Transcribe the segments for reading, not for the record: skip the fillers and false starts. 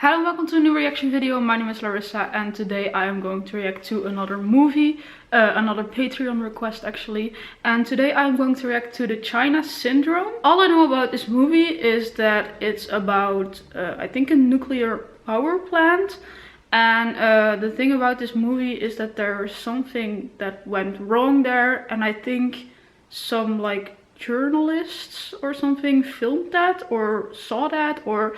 Hello and welcome to a new reaction video. My name is Larissa and today I am going to react to another movie, another Patreon request actually. And today I am going to react to the China Syndrome. All I know about this movie is that it's about, I think, a nuclear power plant. And the thing about this movie is that there's something that went wrong there. And I think some like journalists or something filmed that or saw that or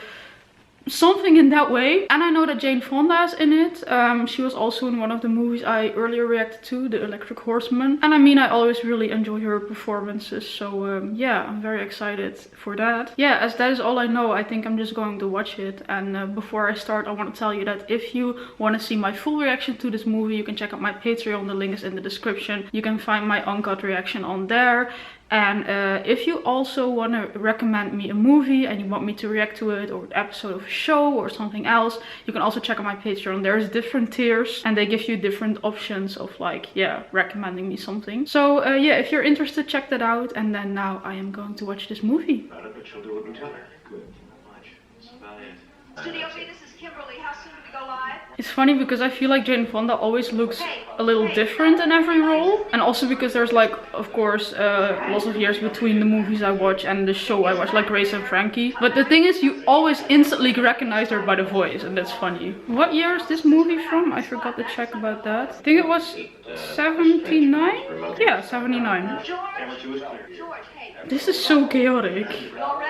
something in that way. And I know that Jane Fonda's in it. She was also in one of the movies I earlier reacted to, The Electric Horseman. And I mean, I always really enjoy her performances. So yeah, I'm very excited for that. Yeah, as that is all I know, I think I'm just going to watch it. And before I start, I want to tell you that if you want to see my full reaction to this movie, you can check out my Patreon. The link is in the description. You can find my uncut reaction on there. And if you also want to recommend me a movie and you want me to react to it, or an episode of a show or something else, you can also check out my Patreon. There's different tiers and they give you different options of like, yeah, recommending me something. So yeah, if you're interested, check that out. And then now I am going to watch this movie. But she'll do it and tell her. Good. Not much. That's about it. Studio B, this is Kimberly. How soon do we go live? It's funny because I feel like Jane Fonda always looks a little different in every role. And also because there's like, of course, lots of years between the movies I watch and the show I watch, like Grace and Frankie. But the thing is, you always instantly recognize her by the voice, and that's funny. What year is this movie from? I forgot to check about that. I think it was 79? Yeah, 79. This is so chaotic.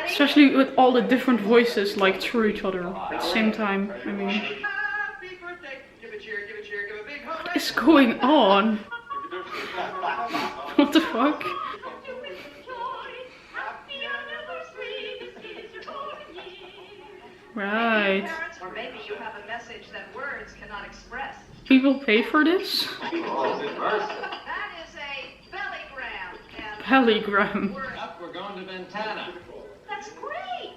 Especially with all the different voices like through each other at the same time. I mean, what is going on? What the fuck? Right. Or maybe you have a message that words cannot express. People pay for this? That is a bellygram. And Bellygram. Up, we're going to Ventana. that's great.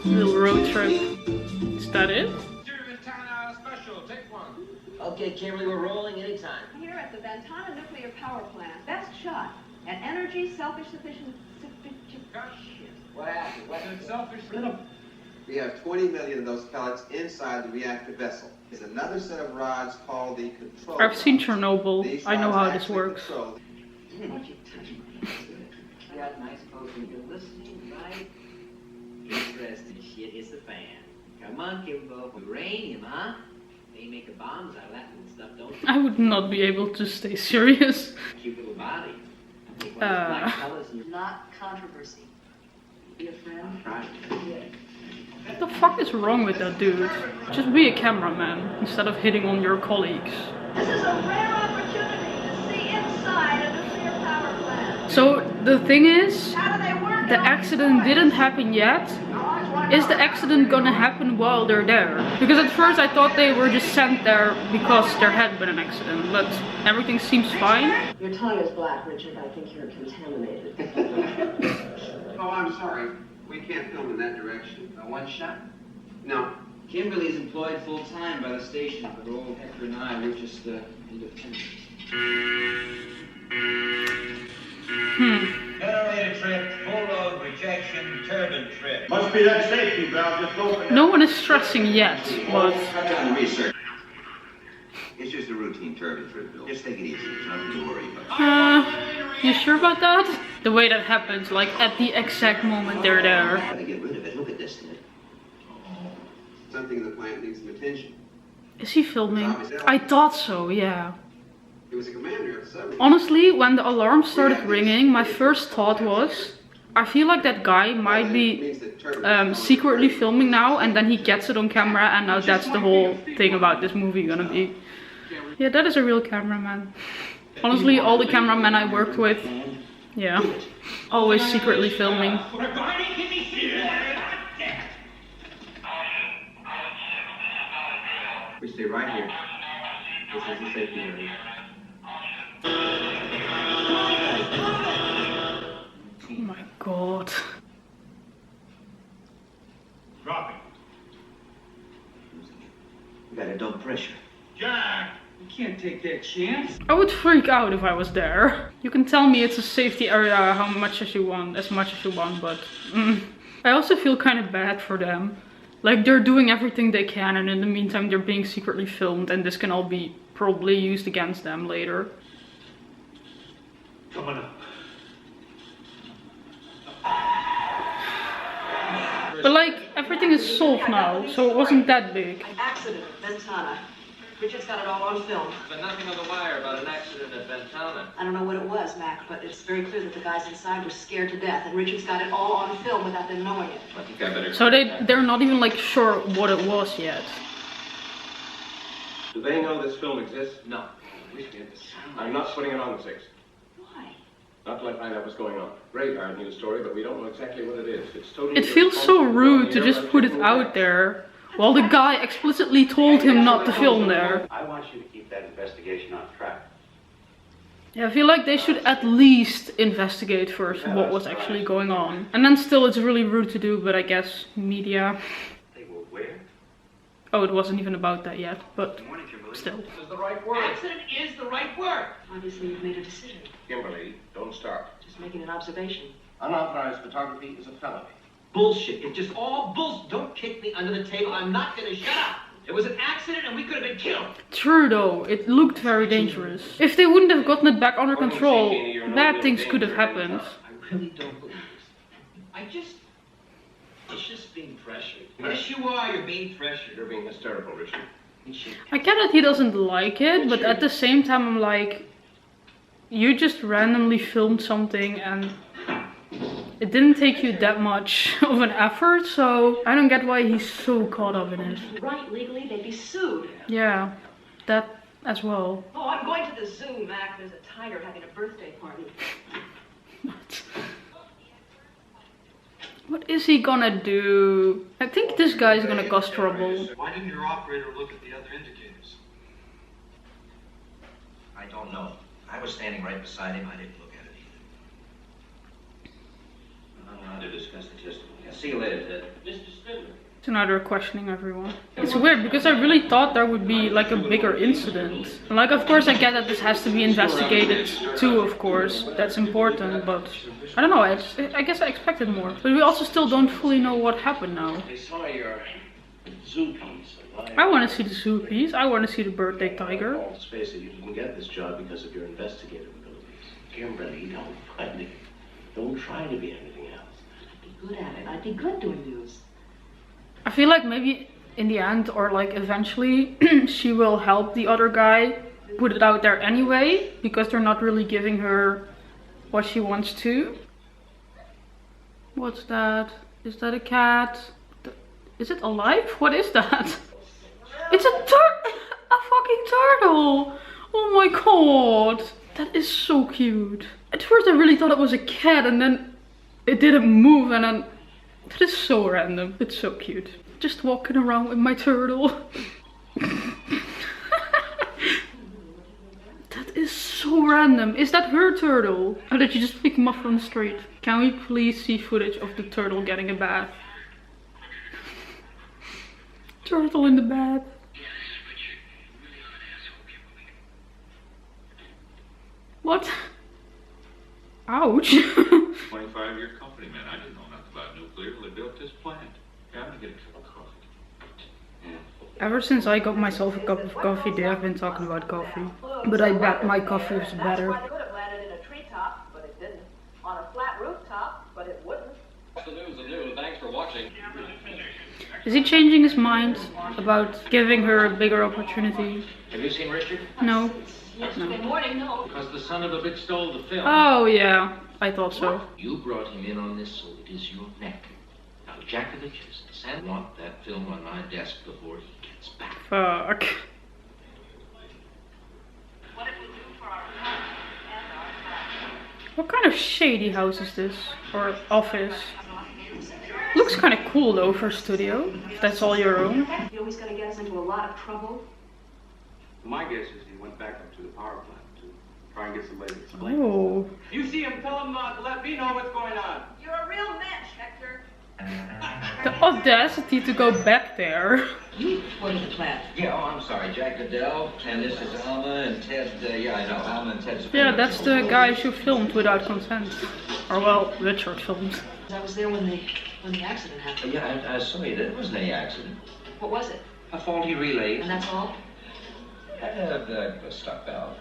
Little road trip. Is that it? Ventana special, take one. Okay, Kimberly, we're rolling anytime. Here at the Ventana nuclear power plant, best shot at energy self-sufficient. What happened? What's Selfish. We have 20 million of those pellets inside the reactor vessel. There's another set of rods called the control I've seen rods. Chernobyl. These I know rods how this actually works. control- got nice folks who been listening, right? Interesting shit hits the fan. Come on, Kimbo. Uranium, huh? They make the bombs out of that little stuff, don't they? I would not be able to stay serious. Cute little body. Take one of those black fellas and Not controversy. Be a friend. What the fuck is wrong with that dude? Just be a cameraman instead of hitting on your colleagues. This is a rare opportunity to see inside a nuclear power plant. So the thing is, How do they work? the accident didn't happen yet. Is the accident gonna happen while they're there? Because at first I thought they were just sent there because there had been an accident, but everything seems fine. Your tongue is black, Richard. I think you're contaminated. Oh, I'm sorry. We can't film in that direction. one shot. No. Kimberly's employed full-time by the station, but old Hector and I, we're just independent. Generator trip, full load rejection, turbine trip. Must be that safety valve just open. No one is stressing yet, but Cut down the research. It's just a routine turbine trip, Bill. Just take it easy. There's nothing to worry about. you sure about that? The way that happens, like at the exact moment they're there. Gotta get rid of it. Look at this thing. Something in the plant needs some attention. Is he filming? I thought so, yeah. He was a commander of the submarine. Honestly, when the alarm started ringing, my first thought was, I feel like that guy might be secretly filming now, and then he gets it on camera, and now that's the whole thing about this movie gonna be. Yeah, that is a real cameraman. Honestly, all the cameramen I worked with, yeah, always secretly filming. We stay right here. This is the safety area. Oh my god. Drop it. We got a dump pressure. Jack! You can't take that chance. I would freak out if I was there. You can tell me it's a safety area how much as you want, but I also feel kind of bad for them. Like they're doing everything they can and in the meantime they're being secretly filmed and this can all be probably used against them later. Come on up. But like everything is solved now, so it wasn't that big. Accident at Ventana. Richard's got it all on film. But nothing on the wire about an accident at Ventana. I don't know what it was, Mac, but it's very clear that the guys inside were scared to death, and Richard's got it all on film without them knowing it. I think I better. So they're not even like sure what it was yet. Do they know this film exists? No. I'm not putting it on the 6th. Why? Not till I find out what's going on. Great hard news story, but we don't know exactly what it is. It's totally. It feels so rude to just put it out there. While the guy explicitly told him not to film there. I want you to keep that investigation on track. Yeah, I feel like they should at least investigate first what was actually going on. And then still it's really rude to do, but I guess media. They were where? Oh, it wasn't even about that yet, but Good morning, Kimberly. still. This is the right word. Accident is the right word. Obviously, you've made a decision. Kimberly, don't start. Just making an observation. Unauthorized photography is a felony. Bullshit. It's just all bullshit. Don't kick me under the table. I'm not gonna shut up. It was an accident and we could have been killed. True though, it looked very dangerous. If they wouldn't have gotten it back under control, bad things could have happened. I really don't believe this. It's just being pressured. Yes, you are. You're being pressured. You're being hysterical, Richard. I get that he doesn't like it, but at the same time I'm like, you just randomly filmed something and it didn't take you that much of an effort, so I don't get why he's so caught up in it. Right, legally, they'd be sued. Yeah, that as well. Oh, I'm going to the zoo, Mac. There's a tiger having a birthday party. What? What is he gonna do? I think this guy's gonna cause trouble. Why didn't your operator look at the other indicators? I don't know. I was standing right beside him. I didn't look at it either. I don't know how to discuss the testimony. Yeah, see you later, Ted. Mr. Spindler. So now they're questioning everyone. It's weird because I really thought there would be like a bigger incident. Like of course I get that this has to be investigated too, of course. That's important, but I don't know, I guess I expected more. But we also still don't fully know what happened now. They saw your zoo piece. I want to see the zoo piece. I want to see the birthday tiger. Let's face it, you didn't get this job because of your investigative abilities. Kimberly, don't fight it. Don't try to be anything else. I'd be good at it. I'd be good doing news. I feel like maybe in the end or like eventually she will help the other guy put it out there anyway, because they're not really giving her what she wants to. What's that? Is that a cat? Is it alive? What is that? It's a fucking turtle! Oh my god! That is so cute. At first I really thought it was a cat and then it didn't move and then... That is so random. It's so cute. Just walking around with my turtle. That is so random. Is that her turtle? Or did you just pick him up from the street? Can we please see footage of the turtle getting a bath? Turtle in the bath. What? Ouch. 25-year company, man. I didn't know nothing about nuclear till they built this plant. Yeah, I'm gonna get a cup of coffee. Ever since I got myself a cup of coffee, they have been talking about coffee. But I bet my coffee was better. That's why they could have landed in a treetop, but it didn't. On a flat rooftop, but it wouldn't. The news, the news. Thanks for watching. Is he changing his mind about giving her a bigger opportunity? Have you seen Richard? No. Yesterday morning, no. Because the son of a bitch stole the film. Oh yeah, I thought so. You brought him in on this, so it is your neck. Now, Djakovic is I want that film on my desk before he gets back. Fuck. What did we do for our house and our family? What kind of shady house is this? Or office? Looks kind of cool though for a studio. If that's all your own. You know he's going to get us into a lot of trouble. My guess is he went back up to the power plant to try and get somebody to explain. Oh. You see him, tell him to let me know what's going on. You're a real mensch, Hector. The audacity to go back there. You work at the plant. Yeah, oh, I'm sorry, Jack Goodell, and this is Alma and Ted, yeah, I know, Alma and Ted. Yeah, that's the guys who filmed without consent. Or well, Richard filmed. I was there when the accident happened. Yeah, I saw you. There wasn't any accident. What was it? A faulty relay. And that's all? A stuck valve.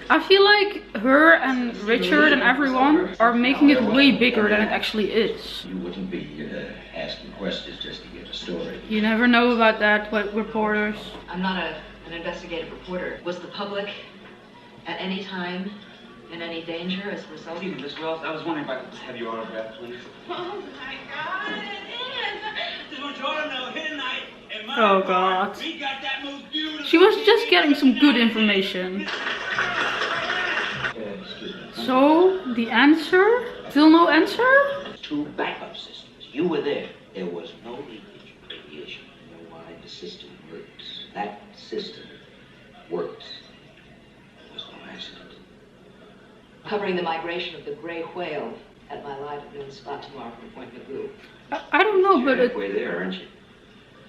I feel like her and Richard and everyone are making it way bigger than it actually is. You wouldn't be asking questions just to get a story. You never know about that with reporters. I'm not an investigative reporter. Was the public at any time in any danger as a result? Good evening, Miss Wells. I was wondering if I could have your autograph, please. Oh my God, it is! Just want you all to know, here tonight, in my Oh God. we got that most beautiful. She was just getting some good information. So, the answer? Still no answer? 2 backup systems. You were there. There was no leakage of radiation. You know why? The system works. That system works. There was no accident. Covering the migration of the gray whale at my live at noon spot tomorrow from Point Magoo. I don't know, but it Halfway there, aren't you?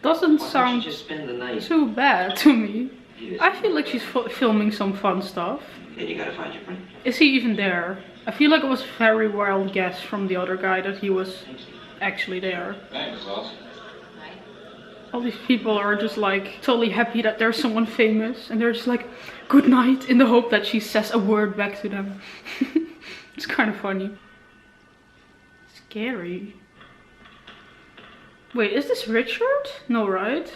doesn't Why don't sound you just spend the night? too bad to me. I feel like she's filming some fun stuff. Then you gotta find your friend. Is he even there? I feel like it was a very wild guess from the other guy that he was actually there. Thanks, Wells. All these people are just like totally happy that there's someone famous and they're just like, good night, in the hope that she says a word back to them. It's kind of funny. Scary. Wait, is this Richard? No, right?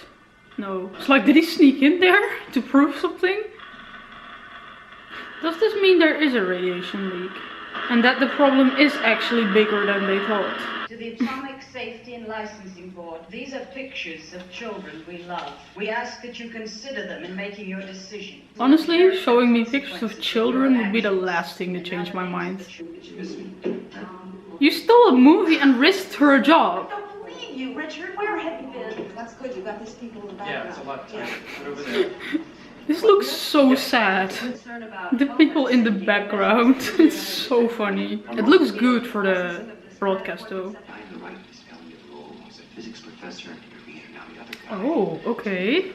No. It's like, did he sneak in there to prove something? Does this mean there is a radiation leak? And that the problem is actually bigger than they thought? To the Atomic Safety and Licensing Board, these are pictures of children we love. We ask that you consider them in making your decision. Honestly, showing me pictures of children would be the last thing to change my mind. You stole a movie and risked her a job. I don't believe you, Richard. Where have you been? That's good, you got these people in the background. Yeah, it's a lot of time. Put over there. This looks so sad. The people in the background. It's so funny. It looks good for the broadcast though. Oh, okay.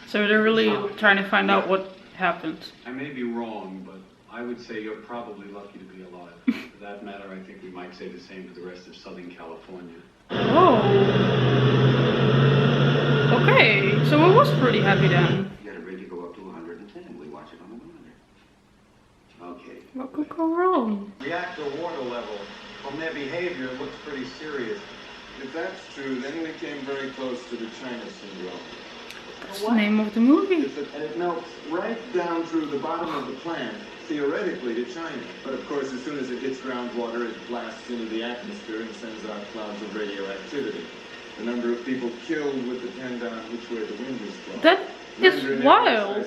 So they're really trying to find out what happened. I may be wrong, but I would say you're probably lucky to be alive. For that matter, I think we might say the same for the rest of Southern California. Oh. Okay, so it was pretty heavy then. You got it ready to go up to 110. We watch it on the monitor. Okay. What could go wrong? Reactor water level from their behavior looks pretty serious. If that's true, then we came very close to the China syndrome. That's the name of the movie. And it melts right down through the bottom of the plant, theoretically to China. But of course, as soon as it hits groundwater, it blasts into the atmosphere and sends out clouds of radioactivity. The number of people killed would depend on which way the wind is blowing. That is wild.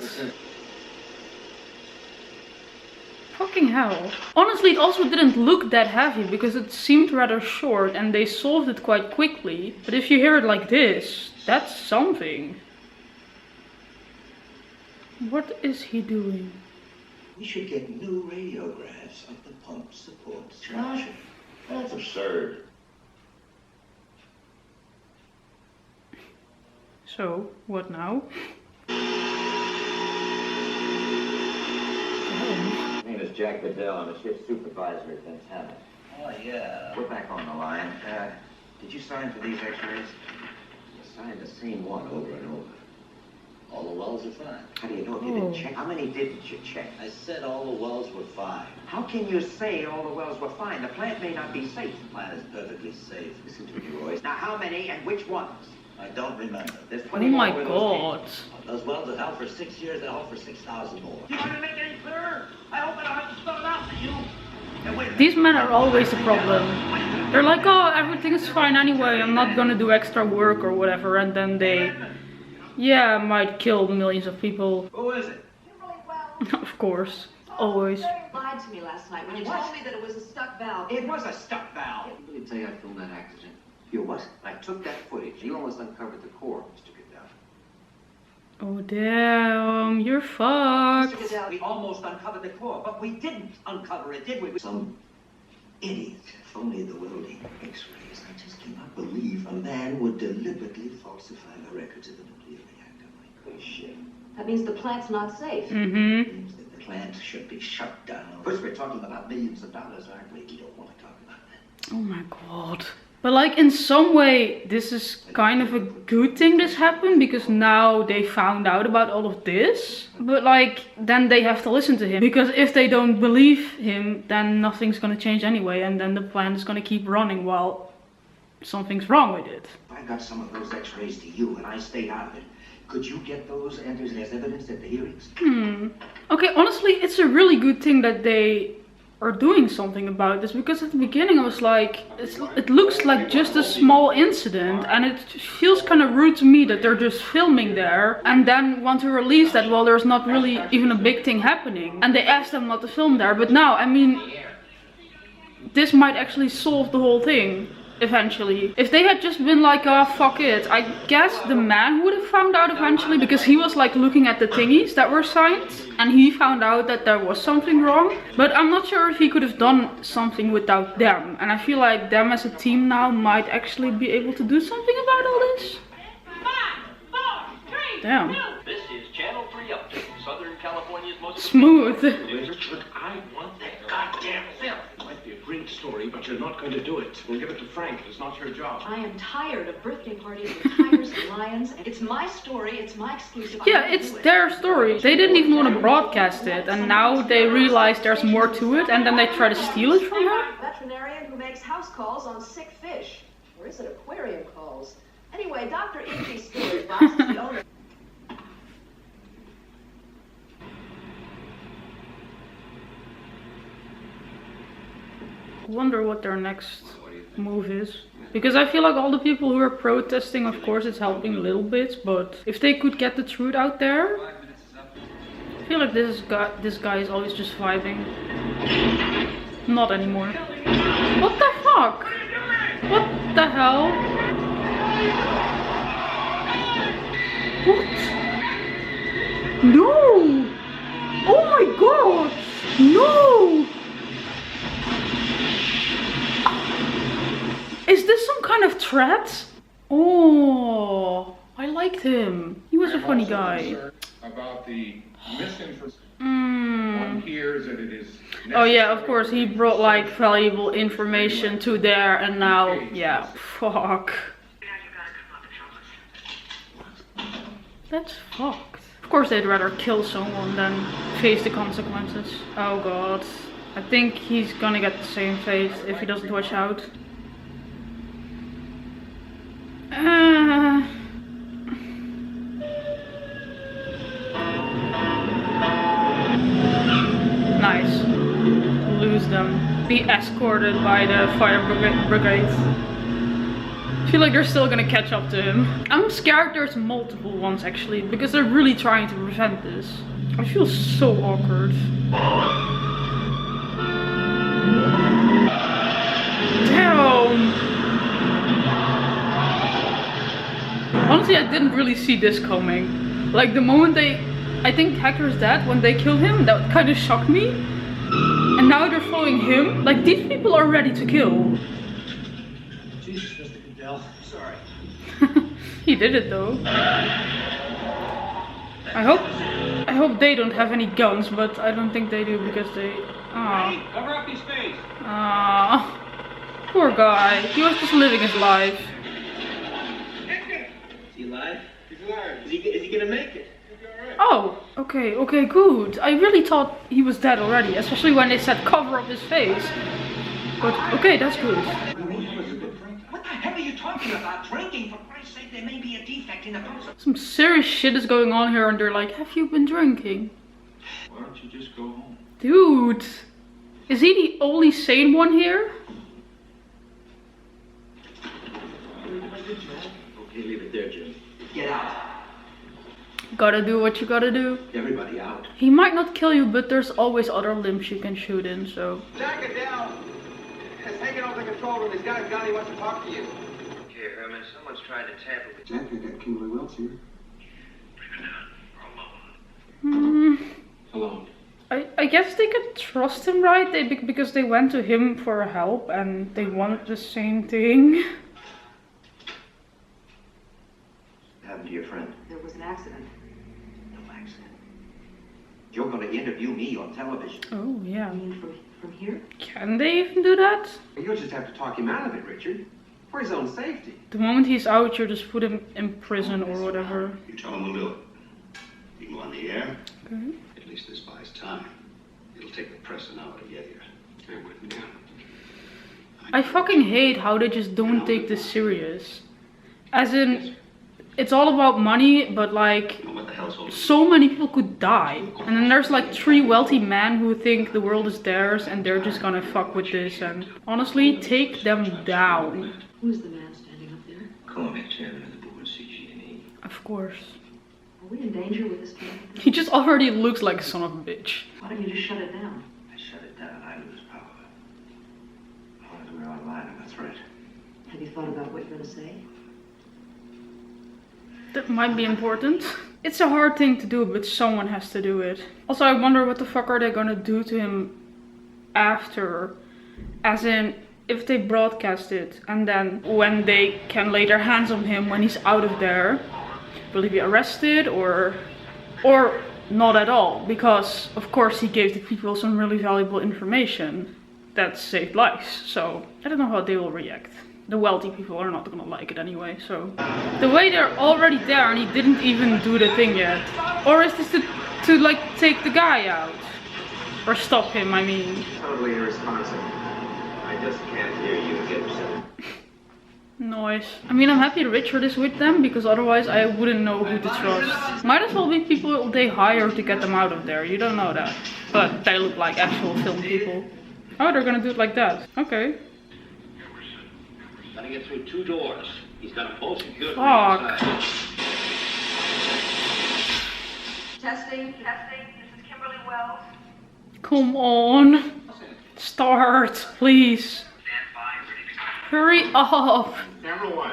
Fucking hell. Honestly, it also didn't look that heavy because it seemed rather short and they solved it quite quickly. But if you hear it like this, that's something. What is he doing? We should get new radiographs of the pump support structure. That's absurd. So, what now? My name is Jack Goodell. I'm a shift supervisor at Ventana. Oh, yeah. We're back on the line. Did you sign for these x-rays? You signed the same one over and over. All the wells are fine. How do you know if you didn't check? How many didn't you check? I said all the wells were fine. How can you say all the wells were fine? The plant may not be safe. The plant is perfectly safe. Listen to me, Royce. Now, how many and which ones? I don't remember. There's Oh 20 my more god. Those wells that held for 6 years, they held for 6,000 more. You want to make it any clearer? I hope I don't have to spell it out for you. And wait a These men are always a problem. They're like, oh, everything is fine anyway, I'm not gonna do extra work or whatever, and then they, yeah, might kill millions of people. Who is it? Of course, always. You lied to me last night when you told me that it was a stuck valve. It was a stuck valve. Let me tell you, I filmed that accident. You what? I took that footage. You almost uncovered the core, Mr. Goodell. Oh damn, you're fucked. Mr. Goodell, We almost uncovered the core, but we didn't uncover it, did we? Some idiot phoned me the welding x-rays. I just cannot believe a man would deliberately falsify the records of the nuclear reactor, my good ship. That means the plant's not safe. Means that the plant should be shut down. First, we're talking about millions of dollars, aren't we? We don't want to talk about that. Oh my god. But like in some way, this is kind of a good thing this happened because now they found out about all of this. But like, then they have to listen to him because if they don't believe him, then nothing's gonna change anyway. And then the plan is gonna keep running while something's wrong with it. If I got some of those x-rays to you and I stayed out of it, could you get those entered as evidence at the hearings? Okay, honestly, it's a really good thing that they are doing something about this because at the beginning I was like, it looks like just a small incident and it feels kind of rude to me that they're just filming there and then want to release that while there's not really even a big thing happening. And they asked them not to film there, but now, I mean, this might actually solve the whole thing. Eventually. If they had just been like, oh fuck it, I guess the man would have found out eventually because he was like looking at the thingies that were signed and he found out that there was something wrong. But I'm not sure if he could have done something without them. And I feel like them as a team now might actually be able to do something about all this. 5, 4, 3, Damn. 2. This is Channel 3 Update, Southern California's most smooth. Richard, I want that goddamn film. It might be a great story, but you're not going to do it. We'll give it to Frank. It's not your job. I am tired of birthday parties with tigers and lions. It's my story. It's my exclusive. Yeah, it's their story. They didn't even want to broadcast it, and now they realize there's more to it, and then they try to steal it from her. Veterinarian who makes house calls on sick fish. Or is it aquarium calls? Anyway, Dr. E.G. Stewart boss is the owner. Wonder what their next move is. Because I feel like all the people who are protesting, of course it's helping little bits, but if they could get the truth out there, I feel like this guy is always just vibing. Not anymore. What the fuck? What the hell? What? No! Oh my god! No! Is this some kind of threat? Oh, I liked him. He was a funny guy. About the misinformation. One hears that it is. Oh yeah, of course he brought like valuable information to there, and now, yeah, fuck. That's fucked. Of course they'd rather kill someone than face the consequences. Oh god. I think he's gonna get the same fate if he doesn't watch out. Nice. Lose them. Be escorted by the fire brigade. I feel like they're still gonna catch up to him. I'm scared there's multiple ones actually, because they're really trying to prevent this. I feel so awkward. Damn! Honestly, I didn't really see this coming. Like the moment I think Hector's dead, when they killed him, that kind of shocked me. And now they're following him. Like these people are ready to kill. Jesus, Mr. Goodell. Sorry. He did it though. I hope they don't have any guns, but I don't think they do because they. Hey, cover up his face. Poor guy. He was just living his life. Is he alive? He's alive. Is he gonna make it? Oh, okay, good. I really thought he was dead already, especially when they said cover up his face. But okay, that's good. What the hell are you talking about? Drinking? For Christ's sake, there may be a defect in the process. Some serious shit is going on here and they're like, have you been drinking? Why don't you just go home? Dude, is he the only sane one here? Okay, leave it there, Jim. Get out. Gotta do what you gotta do. Everybody out. He might not kill you, but there's always other limbs you can shoot in, so. Jack Adele has taken over the control room. He's got a gun. He wants to talk to you. Okay, Herman, someone's trying to tamper with Jack, I got Kayla Woods here. Alone. I guess they could trust him, right? Because they went to him for help and they wanted the same thing. happened to your friend? There was an accident. No accident. You're going to interview me on television. Oh, yeah. You mean from here? Can they even do that? You'll just have to talk him out of it, Richard. For his own safety. The moment he's out, you just put him in prison or whatever. You tell him we'll do it. You go on the air. Okay. At least this buys time. It'll take the press an hour to get here. I wouldn't count. I fucking hate how they just don't take this serious. As in, it's all about money, but like, so many people could die. And then there's like 3 wealthy men who think the world is theirs and they're just gonna fuck with this. And honestly, take them down. Who's the man standing up there? Cormac, chairman of the board, CG&E. Of course. Are we in danger with this plan? He just already looks like a son of a bitch. Why don't you just shut it down? I shut it down, I lose power. As long as we're online, I'm a threat. Have you thought about what you're going to say? That might be important. It's a hard thing to do, but someone has to do it. Also, I wonder what the fuck are they gonna do to him after? As in, if they broadcast it and then when they can lay their hands on him when he's out of there, will he be arrested or not at all? Because of course he gave the people some really valuable information that saved lives. So I don't know how they will react. The wealthy people are not gonna like it anyway, so. The way they're already there and he didn't even do the thing yet. Or is this to like take the guy out? Or stop him, I mean. Totally irresponsible. I just can't hear you, Gibson. Noise. I mean, I'm happy Richard is with them because otherwise I wouldn't know who to trust. Might as well be people they hire to get them out of there, you don't know that. But they look like actual film people. Oh, they're gonna do it like that. Okay. Gotta get through 2 doors. He's got a both secured. Fuck. Testing. This is Kimberly Wells. Come on. Start, please. Hurry up. Camera 1.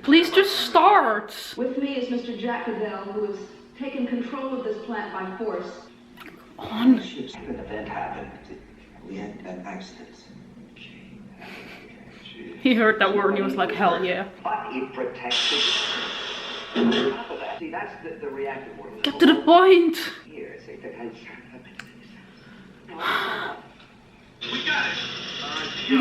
Please just start. With me is Mr. Jack Cadell, who has taken control of this plant by force. On. An event happened. We had an accident. He heard that word and he was like, hell yeah. But it protects it. See, that's the reactive word. Get to the point. Here, see, We got it. No.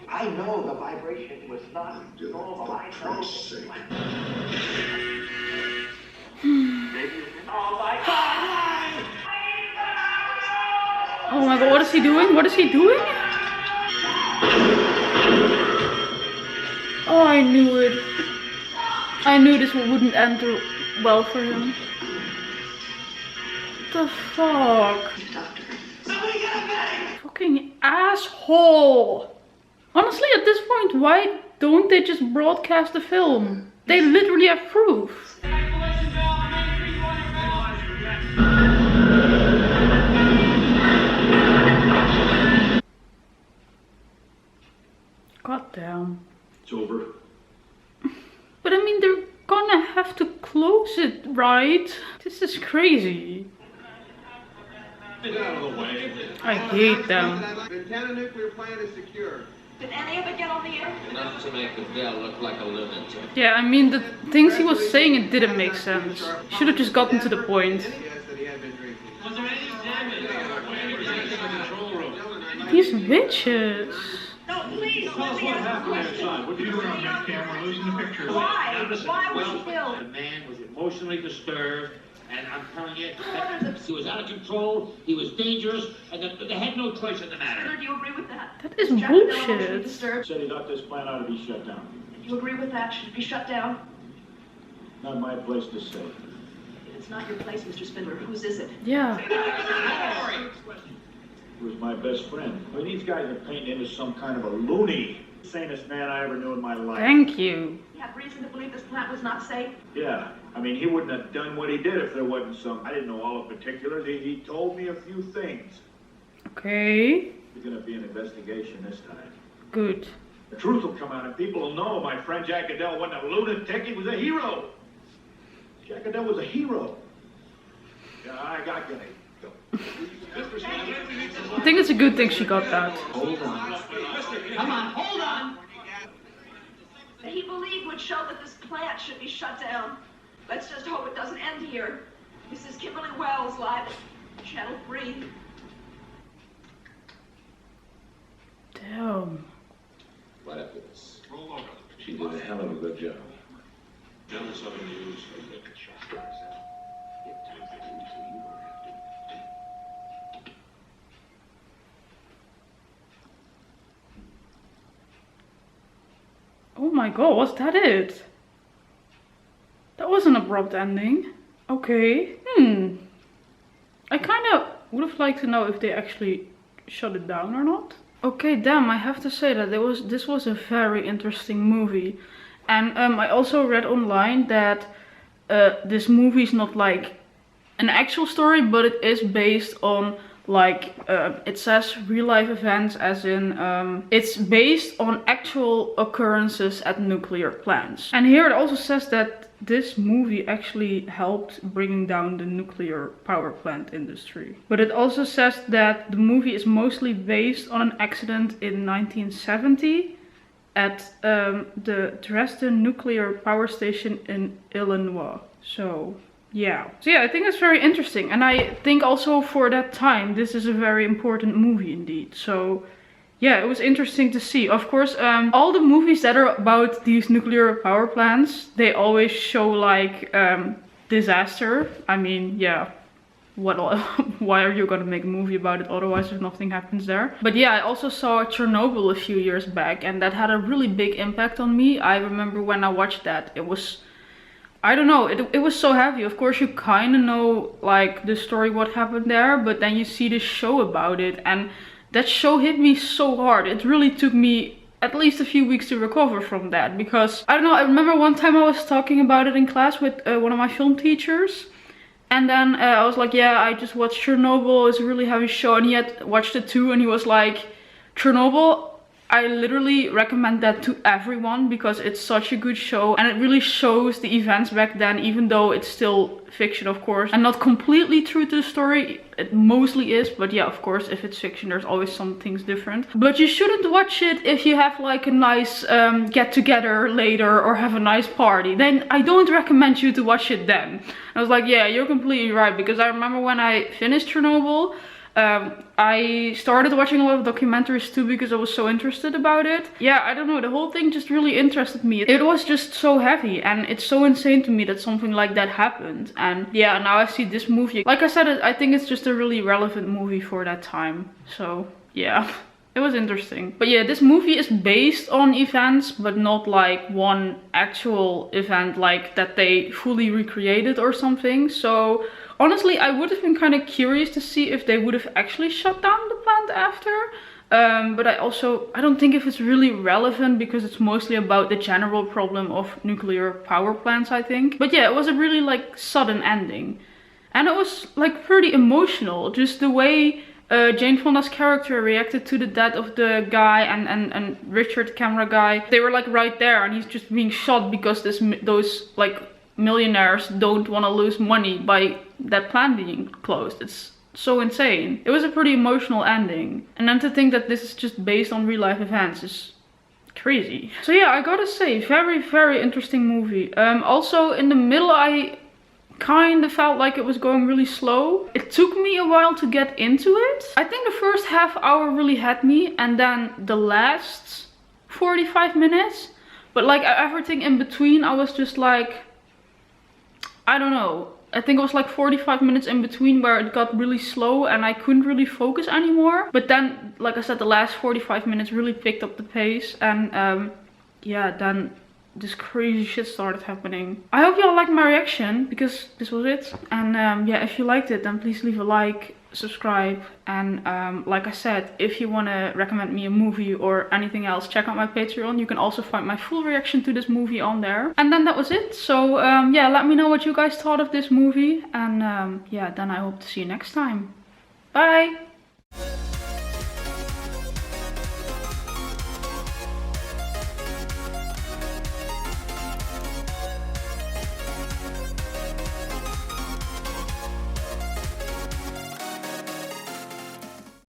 I know the vibration was not normal. I know. Oh my God! Oh my god, what is he doing? What is he doing? Oh, I knew it. I knew this wouldn't end well for him. What the fuck? Fucking asshole. Honestly, at this point, why don't they just broadcast the film? They literally have proof. God damn. It's over. But I mean, they're gonna have to close it, right? This is crazy. Get out of the way. I hate them. The Cannon nuclear plant is secure. Did any of it get on the air? Enough to make Adele look like a lunatic. Yeah, I mean, the things he was saying, it didn't make sense. Should have just gotten to the point. Was there any damage? These bitches. No, please, let me ask a question. What are you doing on that camera? Losing the picture. Why? Why was he killed? The man was emotionally disturbed, and I'm telling you, he was out of control, he was dangerous, and they had no choice in the matter. Do you agree with that? That is Jack Cadell bullshit. disturbed. Said he thought this plant ought to be shut down. Do you agree with that? Should it be shut down? Not my place to say. If it's not your place, Mr. Spindler, whose is it? Yeah. He was my best friend. I mean, these guys are painting into some kind of a loony. Sanest man I ever knew in my life. Thank you. You have reason to believe this plant was not safe? Yeah. I mean, he wouldn't have done what he did if there wasn't some... I didn't know all the particulars. He told me a few things. Okay. There's going to be an investigation this time. Good. The truth will come out and people will know my friend Jack Cadell wasn't a lunatic. He was a hero. Jack Cadell was a hero. Yeah, I got to go. I think it's a good thing she got that. Hold on. Come on, hold on. that he believed would show that this plant should be shut down. Let's just hope it doesn't end here. This is Kimberly Wells, live at Channel 3. Damn. Right after this. She did a hell of a good job. Oh my god, was that it? That was an abrupt ending. Okay. I kind of would have liked to know if they actually shut it down or not. Okay, damn, I have to say that this was a very interesting movie. And I also read online that this movie is not like an actual story, but it is based on like, it says real life events, as in it's based on actual occurrences at nuclear plants. And here it also says that this movie actually helped bringing down the nuclear power plant industry. But it also says that the movie is mostly based on an accident in 1970 at the Dresden nuclear power station in Illinois. So yeah, I think it's very interesting, and I think also for that time this is a very important movie indeed. So yeah, it was interesting to see. Of course, all the movies that are about these nuclear power plants, they always show like disaster. I mean, yeah, why are you gonna make a movie about it otherwise if nothing happens there? But yeah, I also saw Chernobyl a few years back, and that had a really big impact on me. I remember when I watched that, it was, I don't know, it was so heavy. Of course, you kind of know like the story, what happened there, but then you see this show about it, and that show hit me so hard. It really took me at least a few weeks to recover from that, because I don't know, I remember one time I was talking about it in class with one of my film teachers, and then I was like, yeah, I just watched Chernobyl, it's a really heavy show, and he had watched it too, and he was like, Chernobyl, I literally recommend that to everyone because it's such a good show, and it really shows the events back then, even though it's still fiction, of course, and not completely true to the story. It mostly is, but yeah, of course, if it's fiction, there's always some things different. But you shouldn't watch it if you have like a nice get together later or have a nice party. Then I don't recommend you to watch it then. I was like, yeah, you're completely right, because I remember when I finished Chernobyl, I started watching a lot of documentaries too because I was so interested about it. Yeah, I don't know, the whole thing just really interested me. It was just so heavy, and it's so insane to me that something like that happened. And yeah, now I see this movie. Like I said, I think it's just a really relevant movie for that time. So yeah, it was interesting. But yeah, this movie is based on events, but not like one actual event like that they fully recreated or something. So honestly, I would have been kind of curious to see if they would have actually shut down the plant after. But I don't think if it's really relevant, because it's mostly about the general problem of nuclear power plants, I think. But yeah, it was a really like sudden ending. And it was like pretty emotional, just the way Jane Fonda's character reacted to the death of the guy and Richard, camera guy. They were like right there, and he's just being shot because those like millionaires don't want to lose money by that plant being closed. It's so insane. It was a pretty emotional ending, and then to think that this is just based on real life events is crazy. So yeah, I gotta say, very interesting movie. Also in the middle I kind of felt like it was going really slow. It took me a while to get into it. I think the first half hour really had me, and then the last 45 minutes, but like everything in between I was just like, I don't know, I think it was like 45 minutes in between where it got really slow and I couldn't really focus anymore. But then, like I said, the last 45 minutes really picked up the pace, and yeah, then this crazy shit started happening. I hope y'all liked my reaction, because this was it. And yeah, if you liked it, then please leave a like, subscribe, and like I said, if you want to recommend me a movie or anything else, check out my Patreon. You can also find my full reaction to this movie on there. And then that was it. So yeah, let me know what you guys thought of this movie, and yeah, then I hope to see you next time. Bye!